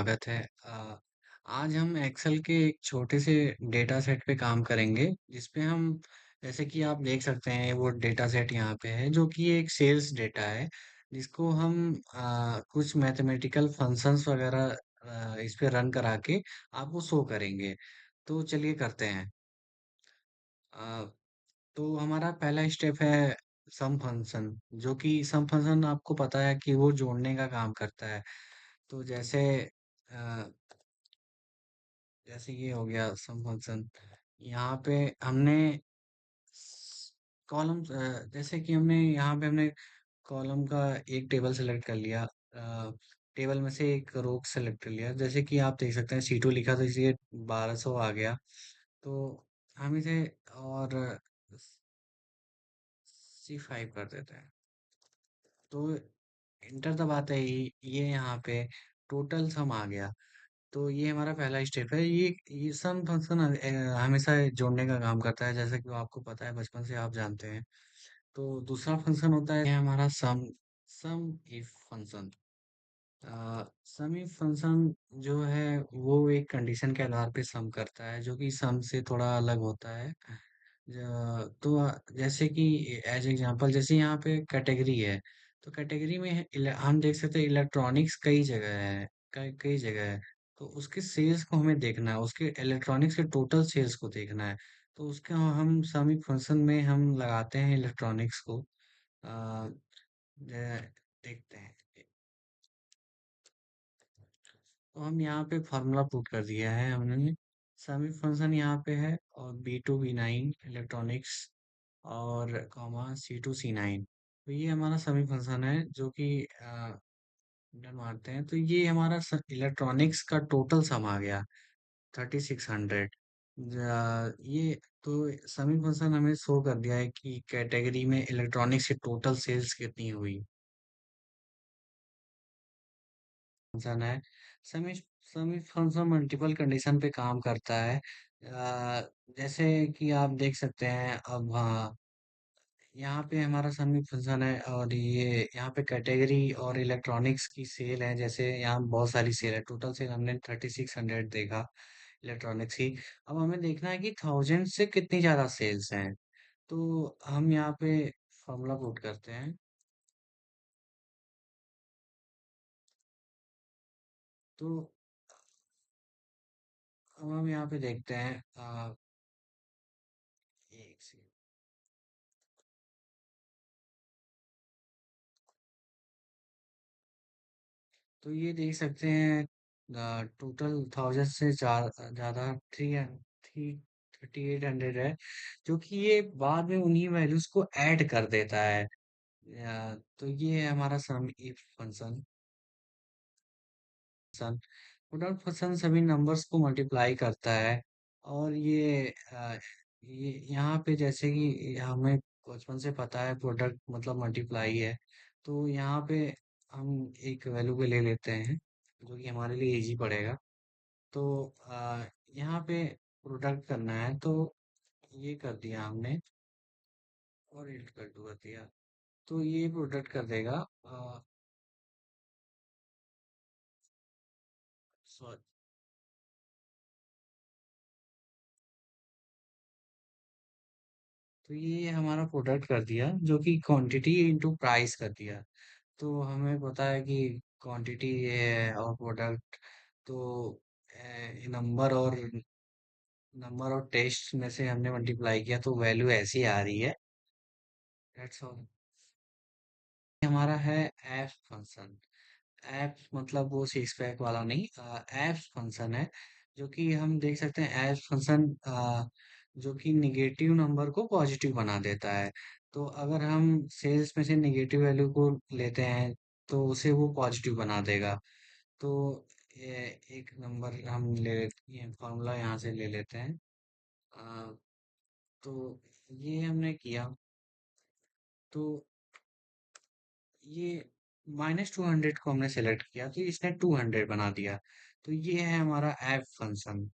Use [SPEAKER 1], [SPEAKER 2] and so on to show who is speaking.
[SPEAKER 1] स्वागत है। आज हम एक्सेल के एक छोटे से डेटा सेट पे काम करेंगे, जिसपे हम जैसे कि आप देख सकते हैं वो डेटा सेट यहाँ पे है जो कि एक सेल्स डेटा है, जिसको हम कुछ मैथमेटिकल फंक्शंस वगैरह इस पे रन करा के आपको शो करेंगे। तो चलिए करते हैं। अ, तो हमारा पहला स्टेप है सम फंक्शन, जो कि सम फंक्शन आपको पता है कि वो जोड़ने का काम करता है। तो अ, जैसे ये हो गया सम फंक्शन। यहाँ पे हमने कॉलम, जैसे कि हमने कॉलम का एक टेबल सेलेक्ट कर लिया। टेबल में से एक रो सेलेक्ट कर लिया, जैसे कि आप देख सकते हैं C2 लिखा तो इसलिए 1200 आ गया। तो हम इसे और C5 कर देते हैं। तो इंटर दबाते ही ये यहाँ पे टोटल सम आ गया। तो ये हमारा पहला स्टेप है। ये सम फंक्शन हमेशा जोड़ने का काम करता है, जैसा कि वो आपको पता है, बचपन से आप जानते हैं। तो दूसरा फंक्शन होता है हमारा sum sum if function. Sum if function जो है वो एक कंडीशन के आधार पे सम करता है, जो कि सम से थोड़ा अलग होता है। जैसे कि एज एग्जांपल, जैसे यहाँ पे कैटेगरी है, तो कैटेगरी में हम देख सकते हैं इलेक्ट्रॉनिक्स कई जगह है, कई कई जगह है। तो उसके सेल्स को हमें देखना है, उसके इलेक्ट्रॉनिक्स के टोटल सेल्स को देखना है। तो उसके हम सम फंक्शन में हम लगाते हैं इलेक्ट्रॉनिक्स को। अ, देखते हैं। तो हम यहाँ पे फार्मूला पुट कर दिया है हमने। समी फंक्शन यहाँ पे है, और B2 B9 इलेक्ट्रॉनिक्स और कॉमा C2 C9। तो ये हमारा समी फंक्शन है, जो कि इंटर मारते हैं तो ये हमारा इलेक्ट्रॉनिक्स का टोटल सम आ गया 3600। ये तो समी फंक्शन हमें शो कर दिया है कि कैटेगरी में इलेक्ट्रॉनिक्स की टोटल सेल्स कितनी हुई। फंक्शन है समी समी फंक्शन मल्टीपल कंडीशन पे काम करता है। जैसे कि आप देख सकते हैं अब, हाँ, यहाँ पे हमारा समी फंक्शन है, और ये यहाँ पे कैटेगरी और इलेक्ट्रॉनिक्स की सेल है। जैसे यहाँ बहुत सारी सेल है, टोटल सेल हमने 3600 देखा इलेक्ट्रॉनिक्स की। अब हमें देखना है कि 1000 से कितनी ज्यादा सेल्स हैं। तो हम यहाँ पे फॉर्मूला पुट करते हैं। तो अब हम यहाँ पे देखते हैं। एक सेकंड। तो ये देख सकते हैं, टोटल 1000 से ज्यादा, थ्री थ्री 3800 है, जो कि ये बाद में उन्हीं वैल्यूज को ऐड कर देता है। तो ये है हमारा सम इफ फंक्शन। प्रोडक्ट फंक्शन सभी नंबर्स को मल्टीप्लाई करता है। और ये यहाँ पे जैसे कि हमें बचपन से पता है प्रोडक्ट मतलब मल्टीप्लाई है। तो यहाँ पे हम एक वैल्यू पे ले लेते हैं, जो कि हमारे लिए इजी पड़ेगा। तो यहाँ पे प्रोडक्ट करना है, तो ये कर दिया हमने, और एड कर दिया। तो ये प्रोडक्ट कर देगा। सॉरी। तो ये हमारा प्रोडक्ट कर दिया, जो कि क्वांटिटी इनटू प्राइस कर दिया। तो हमें पता है कि क्वांटिटी ये है, और प्रोडक्ट तो नंबर और टेस्ट में से हमने मल्टीप्लाई किया, तो वैल्यू ऐसी आ रही है। That's all. हमारा है एफ फंक्शन। एफ मतलब वो सिक्स पैक वाला नहीं, एफ फंक्शन है, जो कि हम देख सकते हैं एफ फंक्शन, जो कि निगेटिव नंबर को पॉजिटिव बना देता है। तो अगर हम सेल्स में से निगेटिव वैल्यू को लेते हैं, तो उसे वो पॉजिटिव बना देगा। तो ये एक नंबर हम ये फॉर्मूला यहाँ से ले लेते हैं। अ, तो ये हमने किया। तो ये -200 को हमने सेलेक्ट किया, तो इसने 200 बना दिया। तो ये है हमारा एफ फंक्शन।